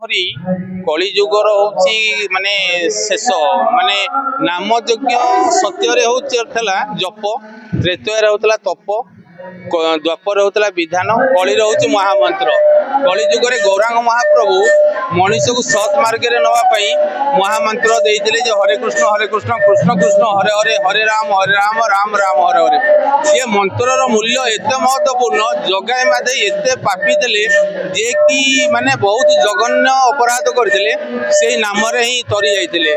ପରି କଳି ଯୁଗର ହଉଛି ମାନେ ଶେଷ ମାନେ ନାମ ଯଜ୍ଞ ସତ୍ୟରେ ହଉଥିଲା ଜପ, ତ୍ରେତୟରେ ହଉଥିଲା ତପ, ଦ୍ୱାପର ହଉଥିଲା ବିଧାନ, କଳିରେ ହଉଛି ମହାମନ୍ତ୍ର। କଳି ଯୁଗରେ ଗୌରାଙ୍ଗ ମହାପ୍ରଭୁ ମଣିଷକୁ ସତ୍ ମାର୍ଗରେ ନେବା ପାଇଁ ମହାମନ୍ତ୍ର ଦେଇଥିଲେ ଯେ ହରେ କୃଷ୍ଣ କୃଷ୍ଣ କୃଷ୍ଣ ହରେ ହରେ, ହରେ ରାମ ରାମ ରାମ ହରେ ହରେ। ଏ ମନ୍ତ୍ରର ମୂଲ୍ୟ ଏତେ ମହତ୍ୱପୂର୍ଣ୍ଣ, ଜଗାଇ ମାଧେଇ ଏତେ ପାପି ଥିଲେ ଯେ କି ମାନେ ବହୁତ ଜଘନ୍ୟ ଅପରାଧ କରିଥିଲେ, ସେଇ ନାମରେ ହିଁ ତରି ଯାଇଥିଲେ।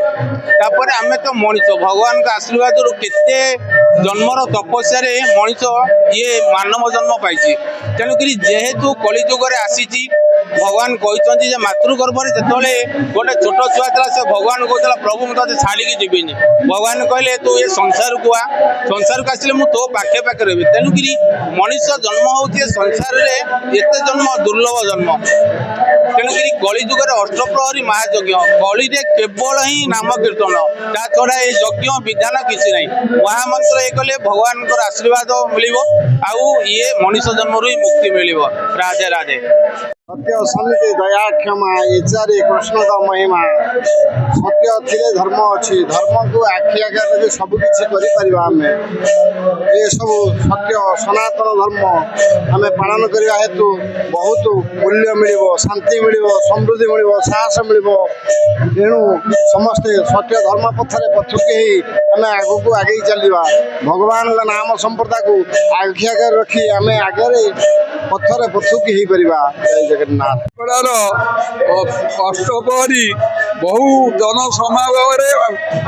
ତାପରେ ଆମେ ତ ମଣିଷ, ଭଗବାନଙ୍କ ଆଶୀର୍ବାଦରୁ କେତେ ଜନ୍ମର ତପସ୍ୟାରେ ମଣିଷ ଇଏ ମାନବ ଜନ୍ମ ପାଇଛି। ତେଣୁକରି ଯେହେତୁ କଳି ଯୁଗରେ ଆସିଛି, ଭଗବାନ କହିଛନ୍ତି ଯେ ମାତୃ ଗର୍ଭରେ ଯେତେବେଳେ ଗୋଟେ ଛୋଟ ଛୁଆ ଥିଲା, ସେ ଭଗବାନ କହୁଥିଲା ପ୍ରଭୁ ମୁଁ ତତେ ଛାଡ଼ିକି ଯିବିନି। ଭଗବାନ କହିଲେ ତୁ ଏ ସଂସାରକୁ ଆ, ସଂସାରକୁ ଆସିଲେ ମୁଁ ତୋ ପାଖେ ପାଖେ ରହିବି। ତେଣୁକରି ମଣିଷ ଜନ୍ମ ହେଉଛି ସଂସାରରେ ଏତେ ଜନ୍ମ ଦୁର୍ଲଭ ଜନ୍ମ। ତେଣୁକରି କଳି ଯୁଗରେ ଅଷ୍ଟପ୍ରହରୀ ମହାଯଜ୍ଞ, କଳିରେ କେବଳ ହିଁ ନାମ କୀର୍ତ୍ତନ, ତା ଛଡ଼ା ଏ ଯଜ୍ଞ ବିଧାନ କିଛି ନାହିଁ। ମହାମନ୍ତ୍ର ଏ କଲେ ଭଗବାନଙ୍କର ଆଶୀର୍ବାଦ ମିଳିବ, ଆଉ ଇଏ ମଣିଷ ଜନ୍ମରୁ ହିଁ ମୁକ୍ତି ମିଳିବ। ରାଧେ ରାଧେ। ସତ୍ୟ ଶାନ୍ତି ଦୟା କ୍ଷମା ଏ ଚାରି କୃଷ୍ଣଙ୍କ ମହିମା। ସତ୍ୟ ଥିଲେ ଧର୍ମ ଅଛି, ଧର୍ମକୁ ଆଖି ଆଗରେ ବି ସବୁକିଛି କରିପାରିବା ଆମେ। ଏସବୁ ସତ୍ୟ ସନାତନ ଧର୍ମ ଆମେ ପାଳନ କରିବା ହେତୁ ବହୁତ ମୂଲ୍ୟ ମିଳିବ, ଶାନ୍ତି ମିଳିବ, ସମୃଦ୍ଧି ମିଳିବ, ସାହସ ମିଳିବ। ତେଣୁ ସମସ୍ତେ ସତ୍ୟ ଧର୍ମ ପଥରେ ପଥୁକି ହେଇ ଆମେ ଆଗକୁ ଆଗେଇ ଚାଲିବା। ଭଗବାନଙ୍କ ନାମ ସମ୍ପ୍ରଦାୟକୁ ଆଖି ଆଗରେ ରଖି ଆମେ ଆଗରେ ପଥରେ ପଥୁକି ହେଇପାରିବା। ଜୟ ଜଗନ୍ନାଥ। ଅଷ୍ଟପ୍ରହରୀ ବହୁ ଜନସମାଗମରେ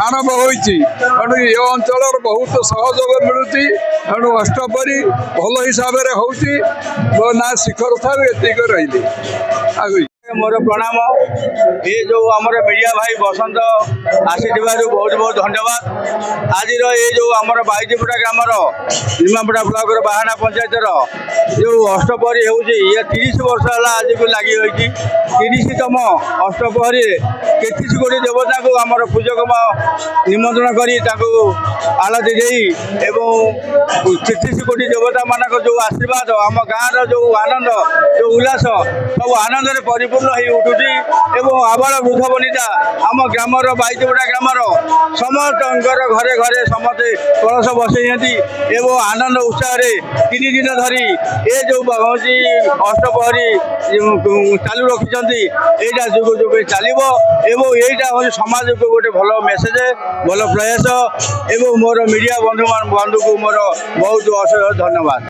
ଆରମ୍ଭ ହୋଇଛି। ତେଣୁ ଏ ଅଞ୍ଚଳର ବହୁତ ସହଯୋଗ ମିଳୁଛି। ତେଣୁ ଅଷ୍ଟପ୍ରହରୀ ଭଲ ହିସାବରେ ହେଉଛି। ମୋ ନାଁ ଶିଖର ଠାରୁ ଏତିକି ରହିଲି। ମୋର ପ୍ରଣାମ। ଏ ଯେଉଁ ଆମର ମିଡ଼ିଆ ଭାଇ ବସନ୍ତ ଆସିଥିବାରୁ ବହୁତ ବହୁତ ଧନ୍ୟବାଦ। ଆଜିର ଏ ଯେଉଁ ଆମର ବାଇଜିପୁଟା ଗ୍ରାମର ନିମାପଡ଼ା ବ୍ଲକର ବାହାନା ପଞ୍ଚାୟତର ଯେଉଁ ଅଷ୍ଟପ୍ରହରୀ ହେଉଛି, ଇଏ 30 ବର୍ଷ ହେଲା ଆଜିକୁ ଲାଗି ରହିଛି। 30ତମ ଅଷ୍ଟପ୍ରହରୀରେ 33 କୋଟି ଦେବତାଙ୍କୁ ଆମର ପୂଜକ ନିମନ୍ତ୍ରଣ କରି ତାଙ୍କୁ ଆଳତି ଦେଇ ଏବଂ 33 କୋଟି ଦେବତାମାନଙ୍କ ଯେଉଁ ଆଶୀର୍ବାଦ, ଆମ ଗାଁର ଯେଉଁ ଆନନ୍ଦ, ଯେଉଁ ଉଲ୍ଲାସ, ସବୁ ଆନନ୍ଦରେ ପରିପୂର୍ଣ୍ଣ ହେଇ ଉଠୁଛି। ଏବଂ ଆବାଳ ବୃଦ୍ଧ ବନିତା ଆମ ଗ୍ରାମର ବାଇଜିପୁଟା ଗ୍ରାମର ସମସ୍ତଙ୍କର ଘରେ ଘରେ ସମସ୍ତେ କଳସ ବସେଇଛନ୍ତି ଏବଂ ଆନନ୍ଦ ଉତ୍ସାହରେ 3 ଦିନ ଧରି ଏ ଯେଉଁ ହେଉଛି ଅଷ୍ଟପ୍ରହରୀ ଚାଲୁ ରଖିଛନ୍ତି। ଏଇଟା ଯୁଗ ଯୁଗ ଚାଲିବ ଏବଂ ଏଇଟା ହେଉଛି ସମାଜକୁ ଗୋଟେ ଭଲ ମେସେଜ, ଭଲ ପ୍ରୟାସ। ଏବଂ ମୋର ମିଡ଼ିଆ ବନ୍ଧୁକୁ ମୋର ବହୁତ ଅସଂଖ୍ୟ ଧନ୍ୟବାଦ।